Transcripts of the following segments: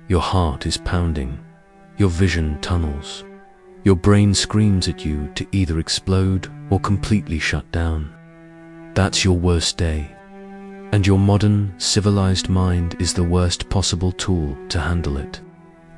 Your heart is pounding. Your vision tunnels. Your brain screams at you to either explode or completely shut down. That's your worst day. And your modern, civilized mind is the worst possible tool to handle it.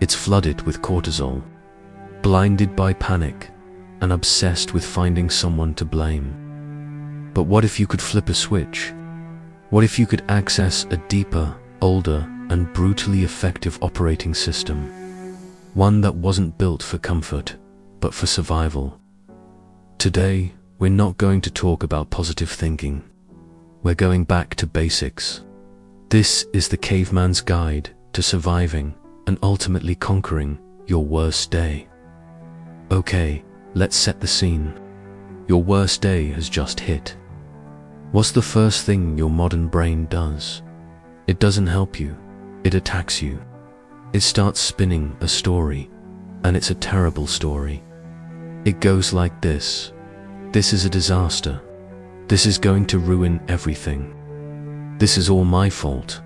It's flooded with cortisol, blinded by panic, and obsessed with finding someone to blame. But what if you could flip a switch? What if you could access a deeper, older, and brutally effective operating system? One that wasn't built for comfort, but for survival. Today, we're not going to talk about positive thinking. We're going back to basics. This is the caveman's guide to surviving and ultimately conquering your worst day. Okay, let's set the scene. Your worst day has just hit. What's the first thing your modern brain does? It doesn't help you. It attacks you. It starts spinning a story, and it's a terrible story. It goes like this. This is a disaster. This is going to ruin everything. This is all my fault.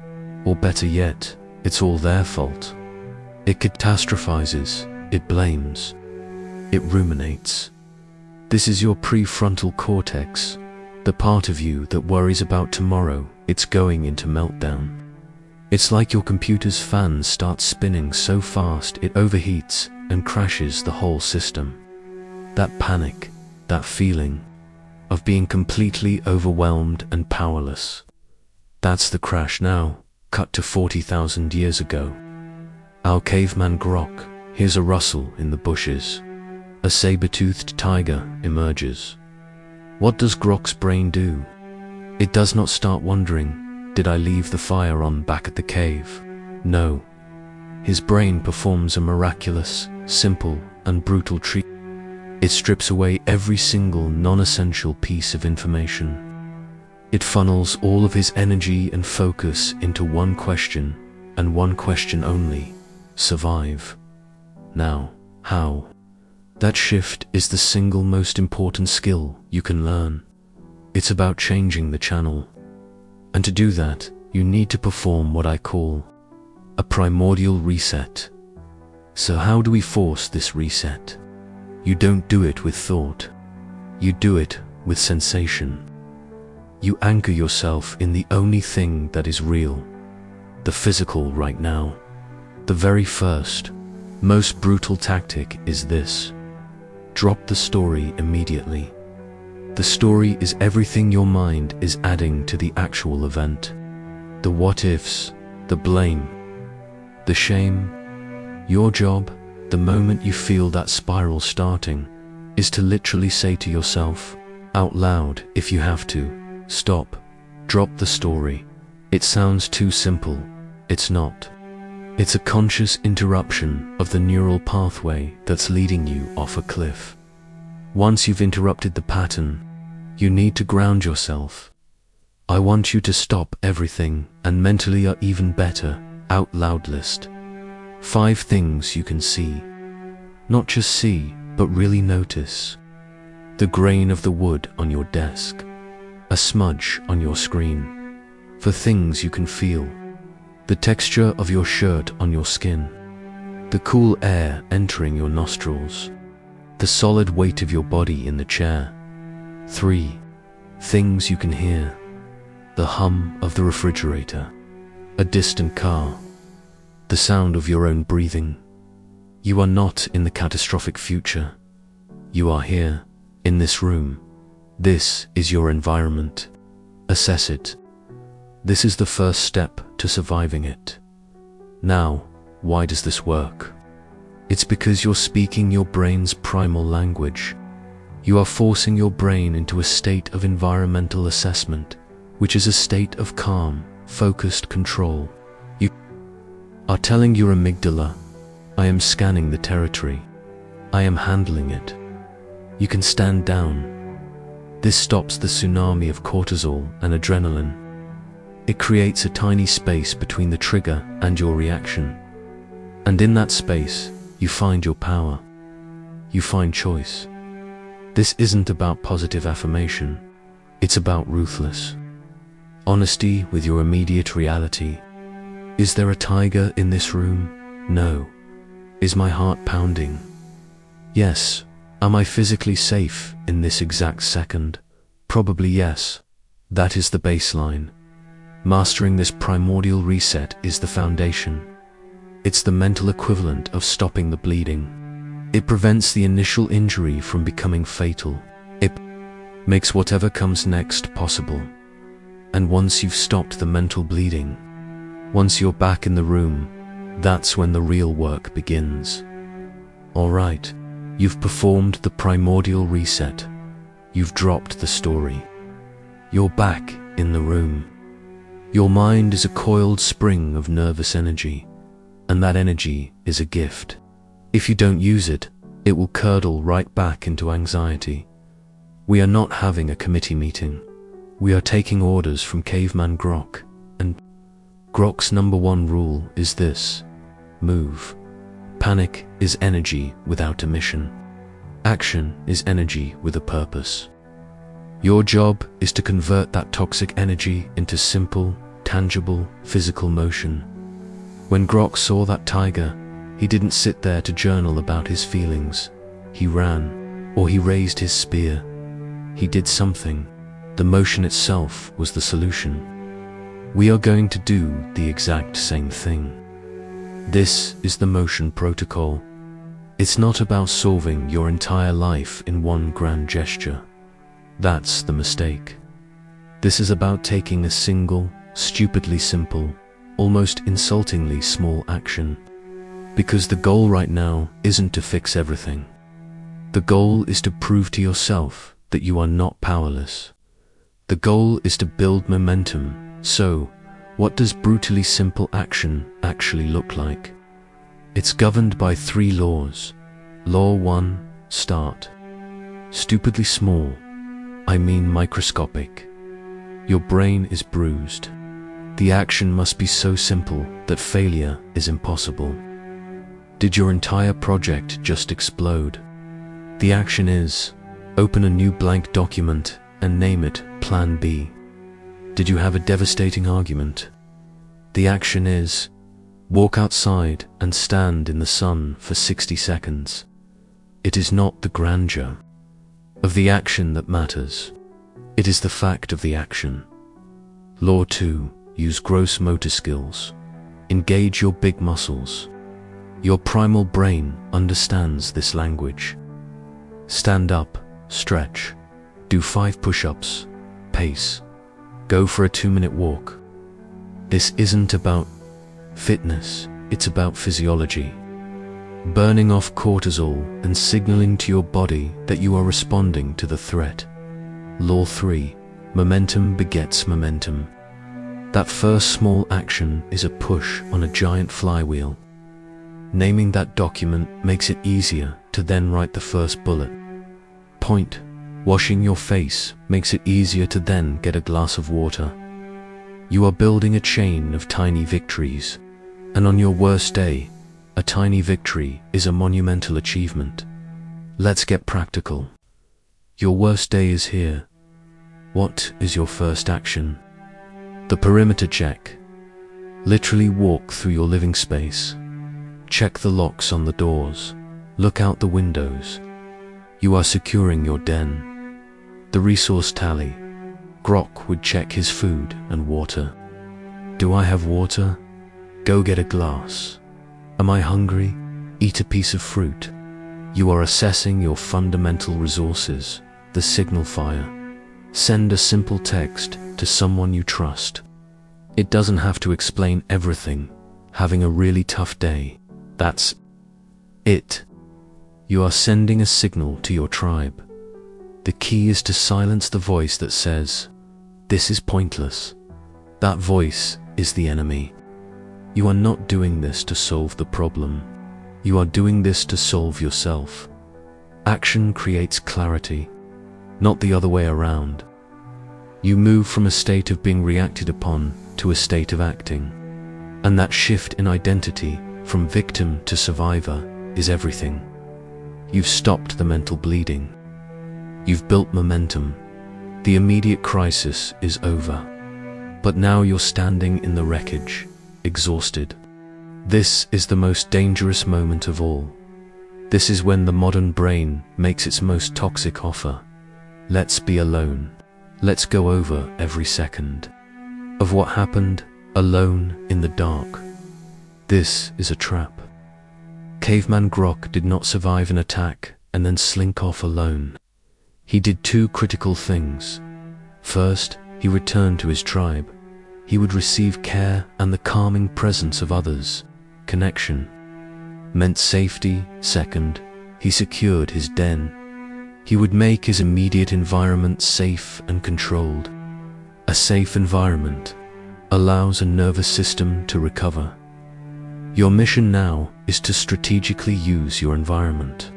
Or better yet, it's all their fault. It catastrophizes. It blames. It ruminates. This is your prefrontal cortex, the part of you that worries about tomorrow. It's going into meltdown. It's like your computer's fans start spinning so fast it overheats and crashes the whole system. That panic, that feeling of being completely overwhelmed and powerless. That's the crash now, cut to 40,000 years ago. Our caveman Grok hears a rustle in the bushes. A saber-toothed tiger emerges. What does Grok's brain do? It does not start wondering, did I leave the fire on back at the cave? No. His brain performs a miraculous, simple, and brutal treatment. It strips away every single non-essential piece of information. It funnels all of his energy and focus into one question, and one question only: survive. Now, how? That shift is the single most important skill you can learn. It's about changing the channel. And to do that, you need to perform what I call a primordial reset. So how do we force this reset? You don't do it with thought. You do it with sensation. You anchor yourself in the only thing that is real, the physical right now. The very first, most brutal tactic is this: drop the story immediately. The story is everything your mind is adding to the actual event. The what-ifs, the blame, the shame. Your job, the moment you feel that spiral starting, is to literally say to yourself, out loud if you have to, stop, drop the story. It sounds too simple. It's not. It's a conscious interruption of the neural pathway that's leading you off a cliff. Once you've interrupted the pattern, you need to ground yourself. I want you to stop everything and mentally, or even better, out loud list 5 things you can see. Not just see, but really notice. The grain of the wood on your desk, a smudge on your screen. For things you can feel. The texture of your shirt on your skin. The cool air entering your nostrils. The solid weight of your body in the chair. 3 things you can hear. The hum of the refrigerator. A distant car. The sound of your own breathing. You are not in the catastrophic future. You are here, in this room. This is your environment. Assess it. This is the first step to surviving it. Now, why does this work? It's because you're speaking your brain's primal language. You are forcing your brain into a state of environmental assessment, which is a state of calm, focused control. You are telling your amygdala, I am scanning the territory. I am handling it. You can stand down. This stops the tsunami of cortisol and adrenaline. It creates a tiny space between the trigger and your reaction. And in that space, you find your power. You find choice. This isn't about positive affirmation. It's about ruthless honesty with your immediate reality. Is there a tiger in this room? No. Is my heart pounding? Yes. Am I physically safe in this exact second? Probably yes. That is the baseline. Mastering this primordial reset is the foundation. It's the mental equivalent of stopping the bleeding. It prevents the initial injury from becoming fatal. It makes whatever comes next possible. And once you've stopped the mental bleeding, once you're back in the room, that's when the real work begins. All right, you've performed the primordial reset. You've dropped the story. You're back in the room. Your mind is a coiled spring of nervous energy, and that energy is a gift. If you don't use it, it will curdle right back into anxiety. We are not having a committee meeting. We are taking orders from caveman Grok, and Grok's #1 rule is this: move. Panic is energy without a mission. Action is energy with a purpose. Your job is to convert that toxic energy into simple, tangible, physical motion. When Grok saw that tiger, he didn't sit there to journal about his feelings. He ran, or he raised his spear. He did something. The motion itself was the solution. We are going to do the exact same thing. This is the motion protocol. It's not about solving your entire life in one grand gesture. That's the mistake. This is about taking a single, stupidly simple, almost insultingly small action. Because the goal right now isn't to fix everything. The goal is to prove to yourself that you are not powerless. The goal is to build momentum. So, what does brutally simple action actually look like? It's governed by 3 laws. Law 1, start. Stupidly small. I mean microscopic. Your brain is bruised. The action must be so simple that failure is impossible. Did your entire project just explode? The action is, open a new blank document and name it Plan B. Did you have a devastating argument? The action is, walk outside and stand in the sun for 60 seconds. It is not the grandeur of the action that matters. It is the fact of the action. Law 2, use gross motor skills. Engage your big muscles. Your primal brain understands this language. Stand up, stretch, do 5 push-ups, pace, go for a 2-minute walk. This isn't about fitness, it's about physiology. Burning off cortisol and signaling to your body that you are responding to the threat. Law 3, momentum begets momentum. That first small action is a push on a giant flywheel. Naming that document makes it easier to then write the first bullet point. Washing your face makes it easier to then get a glass of water. You are building a chain of tiny victories, and on your worst day, a tiny victory is a monumental achievement. Let's get practical. Your worst day is here. What is your first action? The perimeter check. Literally walk through your living space. Check the locks on the doors. Look out the windows. You are securing your den. The resource tally. Grok would check his food and water. Do I have water? Go get a glass. Am I hungry? Eat a piece of fruit. You are assessing your fundamental resources, the signal fire. Send a simple text to someone you trust. It doesn't have to explain everything. Having a really tough day. That's it. You are sending a signal to your tribe. The key is to silence the voice that says, "This is pointless." That voice is the enemy. You are not doing this to solve the problem. You are doing this to solve yourself. Action creates clarity, not the other way around. You move from a state of being reacted upon to a state of acting. And that shift in identity from victim to survivor is everything. You've stopped the mental bleeding. You've built momentum. The immediate crisis is over. But now you're standing in the wreckage, exhausted. This is the most dangerous moment of all. This is when the modern brain makes its most toxic offer. Let's be alone. Let's go over every second of what happened, alone in the dark. This is a trap. Caveman Grok did not survive an attack and then slink off alone. He did two critical things. First, he returned to his tribe. He would receive care and the calming presence of others. Connection meant safety. Second, he secured his den. He would make his immediate environment safe and controlled. A safe environment allows a nervous system to recover. Your mission now is to strategically use your environment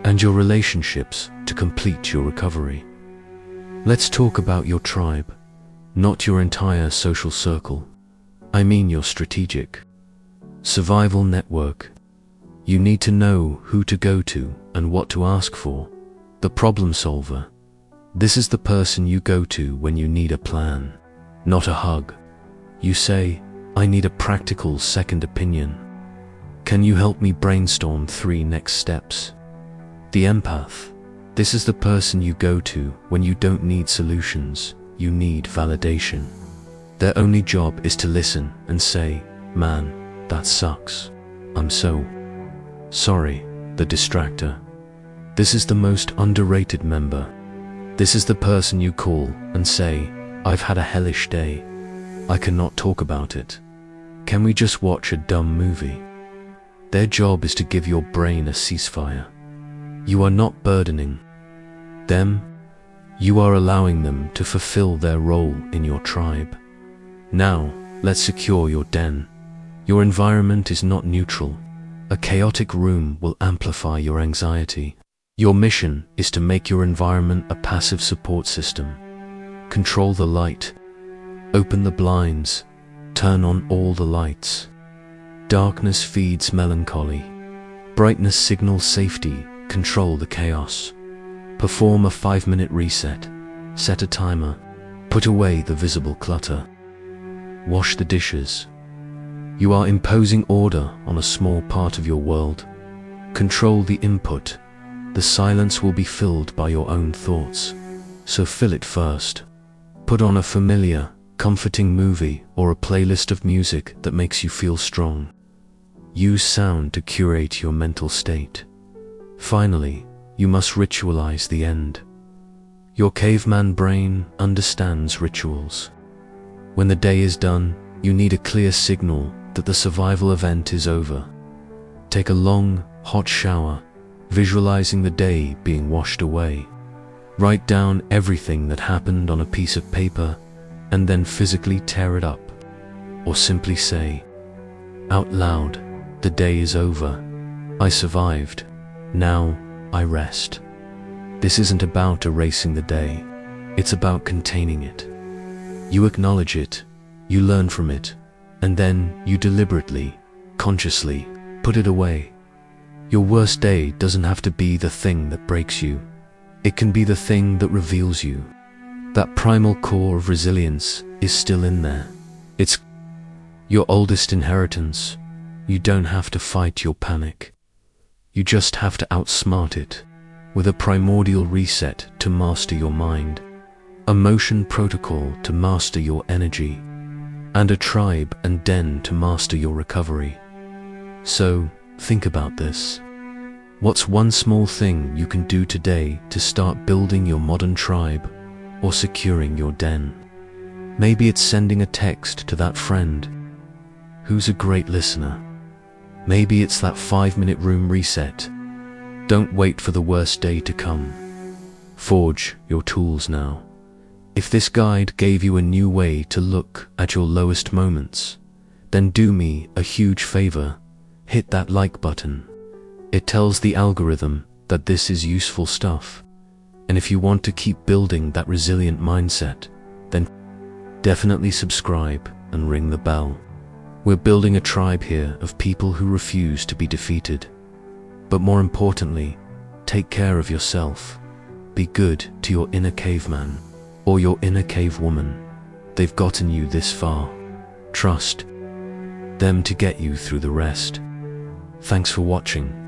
and your relationships to complete your recovery. Let's talk about your tribe, not your entire social circle. I mean your strategic survival network. You need to know who to go to and what to ask for. The problem solver. This is the person you go to when you need a plan, not a hug. You say, I need a practical second opinion. Can you help me brainstorm 3 next steps? The empath. This is the person you go to when you don't need solutions, you need validation. Their only job is to listen and say, man, that sucks. I'm so sorry. The distractor. This is the most underrated member. This is the person you call and say, I've had a hellish day. I cannot talk about it. Can we just watch a dumb movie? Their job is to give your brain a ceasefire. You are not burdening them. You are allowing them to fulfill their role in your tribe. Now, let's secure your den. Your environment is not neutral. A chaotic room will amplify your anxiety. Your mission is to make your environment a passive support system. Control the light. Open the blinds. Turn on all the lights. Darkness feeds melancholy. Brightness signals safety. Control the chaos. Perform a 5-minute reset. Set a timer. Put away the visible clutter. Wash the dishes. You are imposing order on a small part of your world. Control the input. The silence will be filled by your own thoughts. So fill it first. Put on a familiar, comforting movie or a playlist of music that makes you feel strong. Use sound to curate your mental state. Finally, you must ritualize the end. Your caveman brain understands rituals. When the day is done, you need a clear signal that the survival event is over. Take a long, hot shower, visualizing the day being washed away. Write down everything that happened on a piece of paper and then physically tear it up. Or simply say, out loud, the day is over. I survived. Now, I rest. This isn't about erasing the day. It's about containing it. You acknowledge it, you learn from it, and then you deliberately, consciously, put it away. Your worst day doesn't have to be the thing that breaks you. It can be the thing that reveals you. That primal core of resilience is still in there. It's your oldest inheritance. You don't have to fight your panic. You just have to outsmart it, with a primordial reset to master your mind, a motion protocol to master your energy, and a tribe and den to master your recovery. So, think about this. What's one small thing you can do today to start building your modern tribe or securing your den? Maybe it's sending a text to that friend who's a great listener. Maybe it's that 5-minute room reset. Don't wait for the worst day to come. Forge your tools now. If this guide gave you a new way to look at your lowest moments, then do me a huge favor. Hit that like button. It tells the algorithm that this is useful stuff. And if you want to keep building that resilient mindset, then definitely subscribe and ring the bell. We're building a tribe here of people who refuse to be defeated. But more importantly, take care of yourself. Be good to your inner caveman or your inner cavewoman. They've gotten you this far. Trust them to get you through the rest. Thanks for watching.